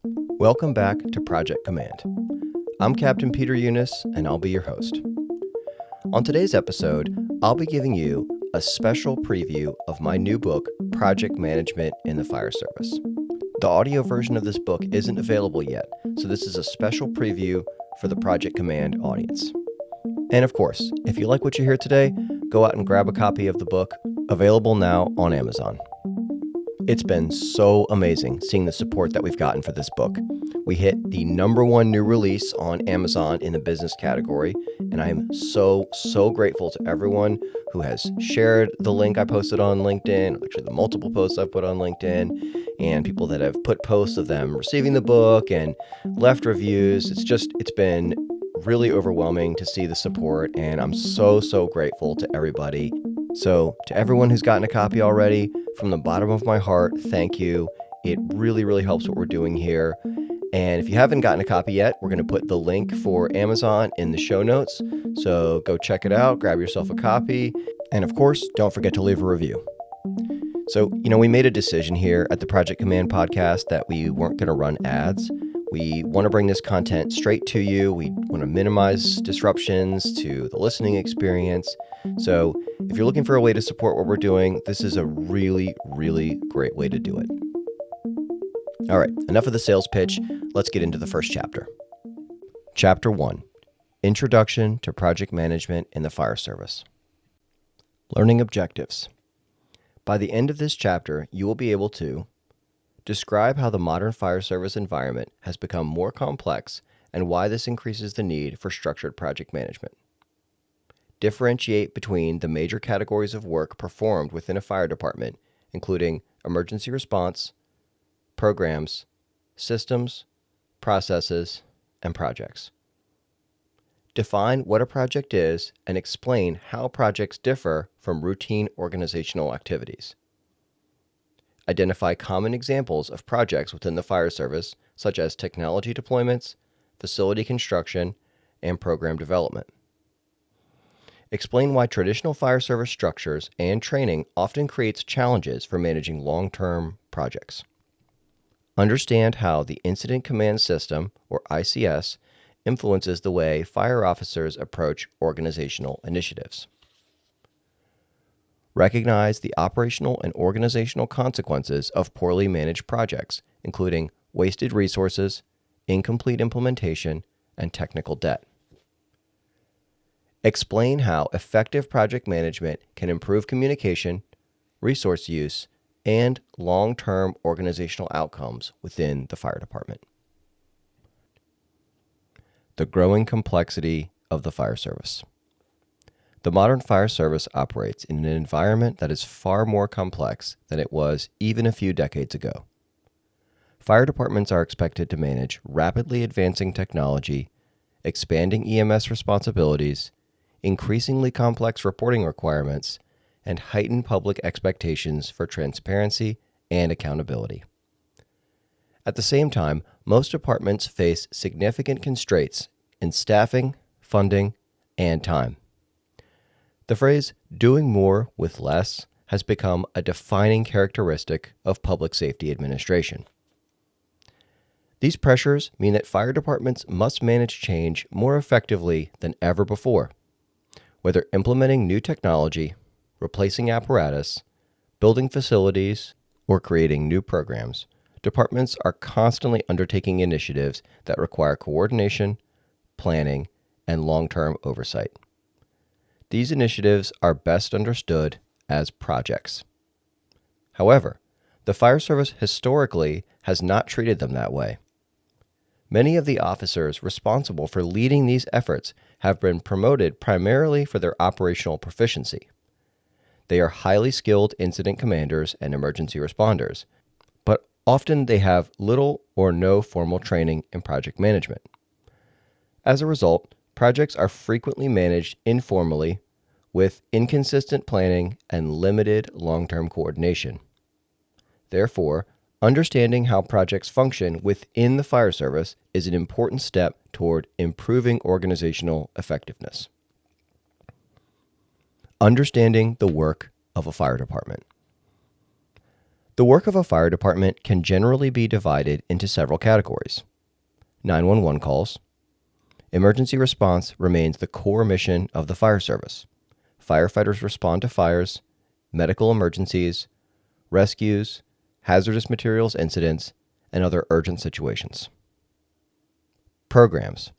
Welcome back to Project Command. I'm Captain Peter Younes, and I'll be your host. On today's episode, I'll be giving you a special preview of my new book, Project Management in the Fire Service. The audio version of this book isn't available yet, so this is a special preview for the Project Command audience. And of course, if you like what you hear today, go out and grab a copy of the book, available now on Amazon. It's been so amazing seeing the support that we've gotten for this book. We hit the #1 new release on Amazon in the business category, and I am so grateful to everyone who has shared the link I posted on LinkedIn, actually the multiple posts I've put on LinkedIn, and people that have put posts of them receiving the book and left reviews. It's been really overwhelming to see the support, and I'm so grateful to everybody. So to everyone who's gotten a copy already, from the bottom of my heart, thank you. It really helps what we're doing here. And if you haven't gotten a copy yet, we're going to put the link for Amazon in the show notes. So go check it out, grab yourself a copy, and of course, don't forget to leave a review. So, we made a decision here at the Project Command podcast that we weren't going to run ads. We want to bring this content straight to you. We want to minimize disruptions to the listening experience. So if you're looking for a way to support what we're doing, this is a really great way to do it. All right, enough of the sales pitch. Let's get into the first chapter. Chapter 1, Introduction to Project Management in the Fire Service. Learning objectives. By the end of this chapter, you will be able to describe how the modern fire service environment has become more complex and why this increases the need for structured project management. Differentiate between the major categories of work performed within a fire department, including emergency response, programs, systems, processes, and projects. Define what a project is and explain how projects differ from routine organizational activities. Identify common examples of projects within the fire service, such as technology deployments, facility construction, and program development. Explain why traditional fire service structures and training often creates challenges for managing long-term projects. Understand how the Incident Command System, or ICS, influences the way fire officers approach organizational initiatives. Recognize the operational and organizational consequences of poorly managed projects, including wasted resources, incomplete implementation, and technical debt. Explain how effective project management can improve communication, resource use, and long-term organizational outcomes within the fire department. The growing complexity of the fire service. The modern fire service operates in an environment that is far more complex than it was even a few decades ago. Fire departments are expected to manage rapidly advancing technology, expanding EMS responsibilities, increasingly complex reporting requirements, and heightened public expectations for transparency and accountability. At the same time, most departments face significant constraints in staffing, funding, and time. The phrase, doing more with less, has become a defining characteristic of public safety administration. These pressures mean that fire departments must manage change more effectively than ever before. Whether implementing new technology, replacing apparatus, building facilities, or creating new programs, departments are constantly undertaking initiatives that require coordination, planning, and long-term oversight. These initiatives are best understood as projects. However, the fire service historically has not treated them that way. Many of the officers responsible for leading these efforts have been promoted primarily for their operational proficiency. They are highly skilled incident commanders and emergency responders, but often they have little or no formal training in project management. As a result, projects are frequently managed informally with inconsistent planning and limited long-term coordination. Therefore, understanding how projects function within the fire service is an important step toward improving organizational effectiveness. Understanding the work of a fire department. The work of a fire department can generally be divided into several categories. 911 calls. Emergency response remains the core mission of the fire service. Firefighters respond to fires, medical emergencies, rescues, hazardous materials incidents, and other urgent situations. Programs.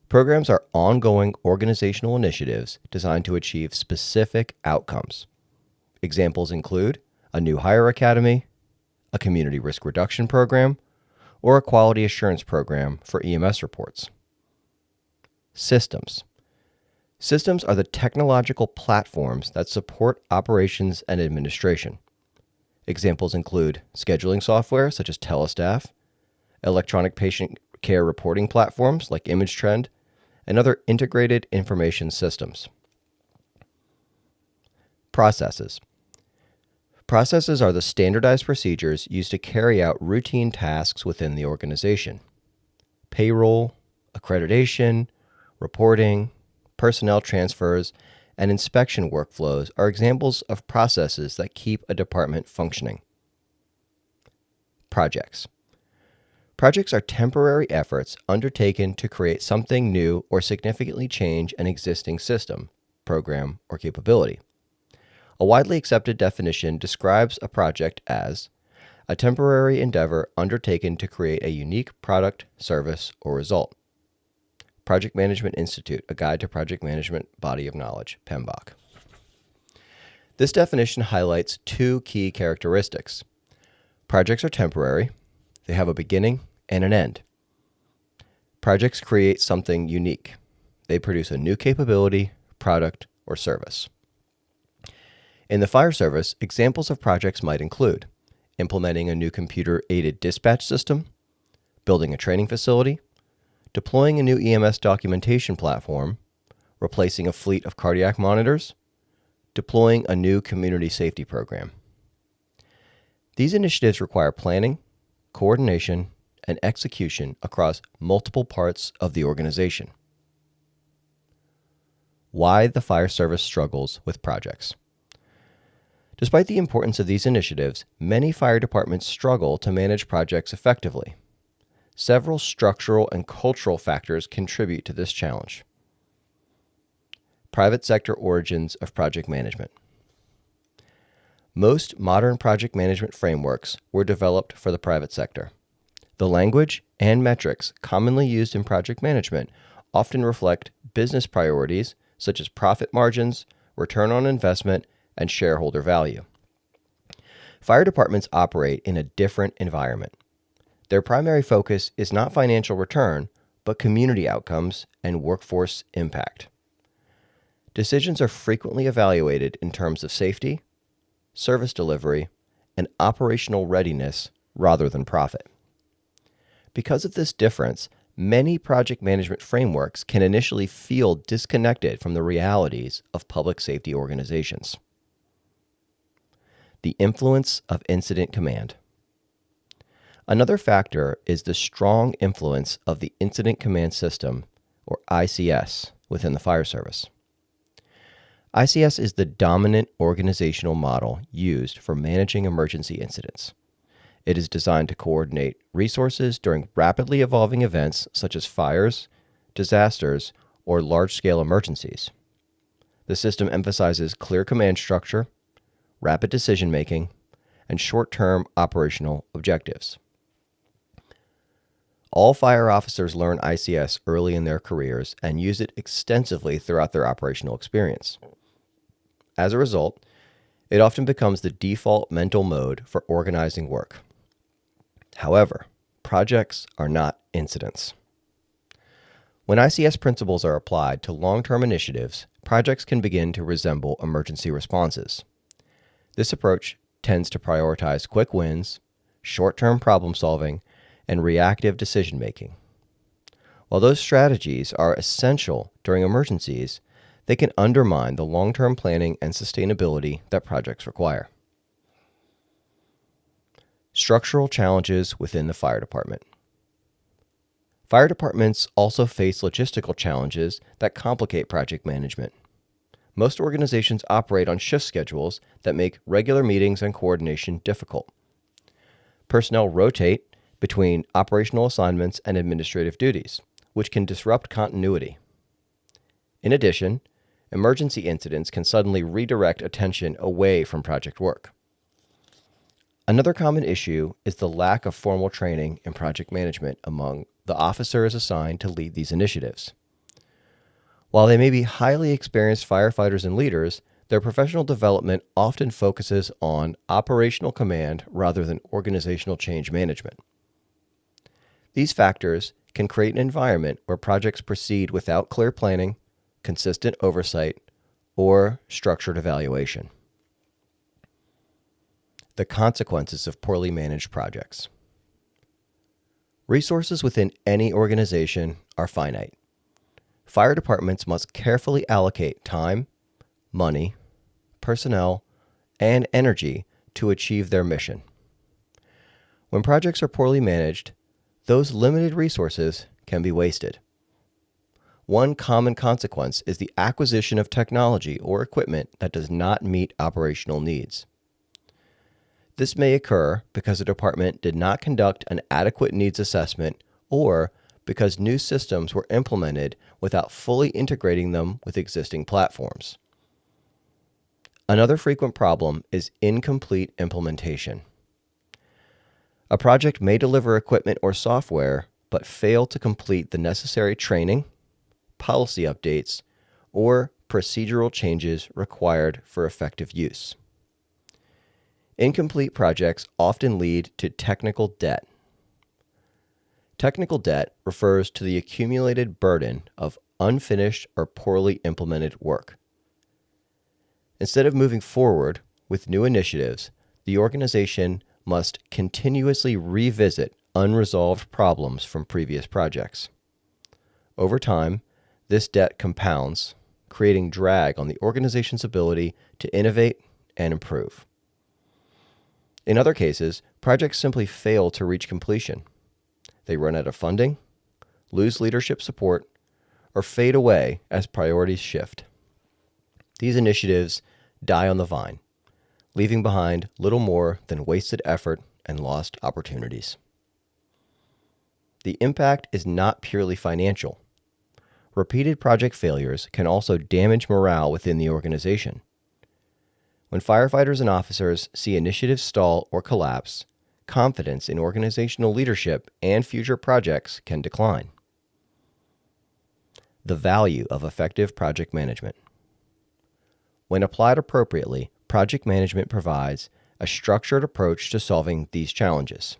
Programs are ongoing organizational initiatives designed to achieve specific outcomes. Examples include a new hire academy, a community risk reduction program, or a quality assurance program for EMS reports. Systems. Systems are the technological platforms that support operations and administration. Examples include scheduling software such as Telestaff, electronic patient care reporting platforms like ImageTrend, and other integrated information systems. Processes. Processes are the standardized procedures used to carry out routine tasks within the organization. Payroll, accreditation, reporting, personnel transfers, and inspection workflows are examples of processes that keep a department functioning. Projects. Projects are temporary efforts undertaken to create something new or significantly change an existing system, program, or capability. A widely accepted definition describes a project as a temporary endeavor undertaken to create a unique product, service, or result. Project Management Institute, A Guide to Project Management Body of Knowledge, PMBOK. This definition highlights two key characteristics. Projects are temporary. They have a beginning and an end. Projects create something unique. They produce a new capability, product, or service. In the fire service, examples of projects might include implementing a new computer-aided dispatch system, building a training facility, deploying a new EMS documentation platform, replacing a fleet of cardiac monitors, deploying a new community safety program. These initiatives require planning, coordination, and execution across multiple parts of the organization. Why the fire service struggles with projects. Despite the importance of these initiatives, many fire departments struggle to manage projects effectively. Several structural and cultural factors contribute to this challenge. Private sector origins of project management. Most modern project management frameworks were developed for the private sector. The language and metrics commonly used in project management often reflect business priorities such as profit margins, return on investment, and shareholder value. Fire departments operate in a different environment. Their primary focus is not financial return, but community outcomes and workforce impact. Decisions are frequently evaluated in terms of safety, service delivery, and operational readiness rather than profit. Because of this difference, many project management frameworks can initially feel disconnected from the realities of public safety organizations. The influence of incident command. Another factor is the strong influence of the Incident Command System, or ICS, within the fire service. ICS is the dominant organizational model used for managing emergency incidents. It is designed to coordinate resources during rapidly evolving events such as fires, disasters, or large-scale emergencies. The system emphasizes clear command structure, rapid decision-making, and short-term operational objectives. All fire officers learn ICS early in their careers and use it extensively throughout their operational experience. As a result, it often becomes the default mental mode for organizing work. However, projects are not incidents. When ICS principles are applied to long-term initiatives, projects can begin to resemble emergency responses. This approach tends to prioritize quick wins, short-term problem solving, and reactive decision-making. While those strategies are essential during emergencies, they can undermine the long-term planning and sustainability that projects require. Structural challenges within the fire department. Fire departments also face logistical challenges that complicate project management. Most organizations operate on shift schedules that make regular meetings and coordination difficult. Personnel rotate between operational assignments and administrative duties, which can disrupt continuity. In addition, emergency incidents can suddenly redirect attention away from project work. Another common issue is the lack of formal training in project management among the officers assigned to lead these initiatives. While they may be highly experienced firefighters and leaders, their professional development often focuses on operational command rather than organizational change management. These factors can create an environment where projects proceed without clear planning, consistent oversight, or structured evaluation. The consequences of poorly managed projects. Resources within any organization are finite. Fire departments must carefully allocate time, money, personnel, and energy to achieve their mission. When projects are poorly managed, those limited resources can be wasted. One common consequence is the acquisition of technology or equipment that does not meet operational needs. This may occur because a department did not conduct an adequate needs assessment or because new systems were implemented without fully integrating them with existing platforms. Another frequent problem is incomplete implementation. A project may deliver equipment or software, but fail to complete the necessary training, policy updates, or procedural changes required for effective use. Incomplete projects often lead to technical debt. Technical debt refers to the accumulated burden of unfinished or poorly implemented work. Instead of moving forward with new initiatives, the organization must continuously revisit unresolved problems from previous projects. Over time, this debt compounds, creating drag on the organization's ability to innovate and improve. In other cases, projects simply fail to reach completion. They run out of funding, lose leadership support, or fade away as priorities shift. These initiatives die on the vine, leaving behind little more than wasted effort and lost opportunities. The impact is not purely financial. Repeated project failures can also damage morale within the organization. When firefighters and officers see initiatives stall or collapse, confidence in organizational leadership and future projects can decline. The value of effective project management. When applied appropriately, project management provides a structured approach to solving these challenges.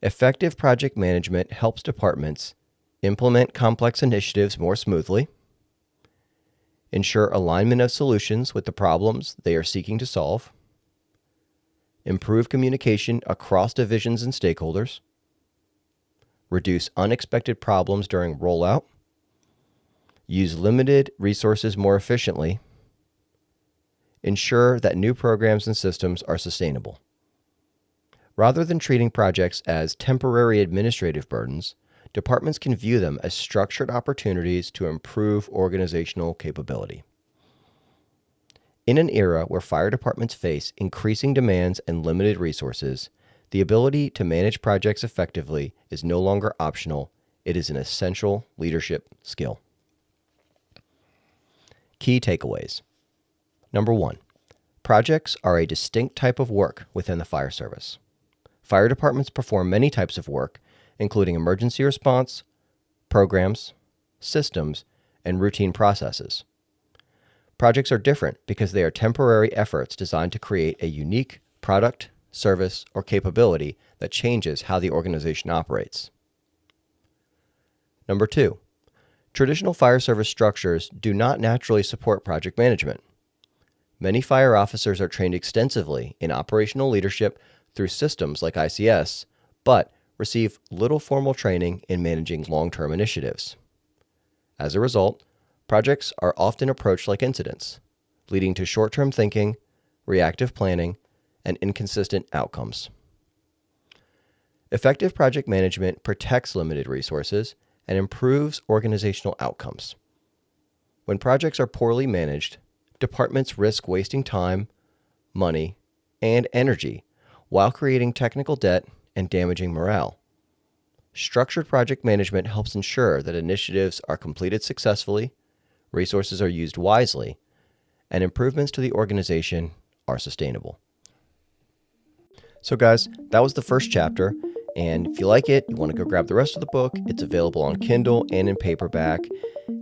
Effective project management helps departments implement complex initiatives more smoothly, ensure alignment of solutions with the problems they are seeking to solve, improve communication across divisions and stakeholders, reduce unexpected problems during rollout, use limited resources more efficiently, ensure that new programs and systems are sustainable. Rather than treating projects as temporary administrative burdens, departments can view them as structured opportunities to improve organizational capability. In an era where fire departments face increasing demands and limited resources, the ability to manage projects effectively is no longer optional. It is an essential leadership skill. Key takeaways. Number 1, projects are a distinct type of work within the fire service. Fire departments perform many types of work, including emergency response, programs, systems, and routine processes. Projects are different because they are temporary efforts designed to create a unique product, service, or capability that changes how the organization operates. Number 2, traditional fire service structures do not naturally support project management. Many fire officers are trained extensively in operational leadership through systems like ICS, but receive little formal training in managing long-term initiatives. As a result, projects are often approached like incidents, leading to short-term thinking, reactive planning, and inconsistent outcomes. Effective project management protects limited resources and improves organizational outcomes. When projects are poorly managed, departments risk wasting time, money, and energy while creating technical debt and damaging morale. Structured project management helps ensure that initiatives are completed successfully, resources are used wisely, and improvements to the organization are sustainable. So guys, that was the first chapter, and if you like it, you want to go grab the rest of the book, it's available on Kindle and in paperback.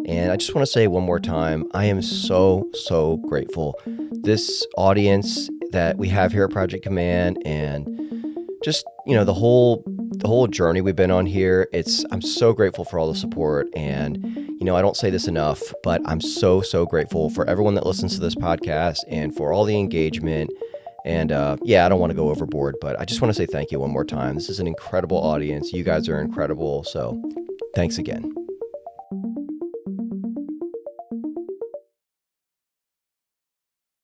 And I just want to say one more time, I am so grateful. This audience that we have here at Project Command, and just, the whole journey we've been on here, I'm so grateful for all the support. And, I don't say this enough, but I'm so grateful for everyone that listens to this podcast and for all the engagement. And I don't want to go overboard, but I just want to say thank you one more time. This is an incredible audience. You guys are incredible. So thanks again.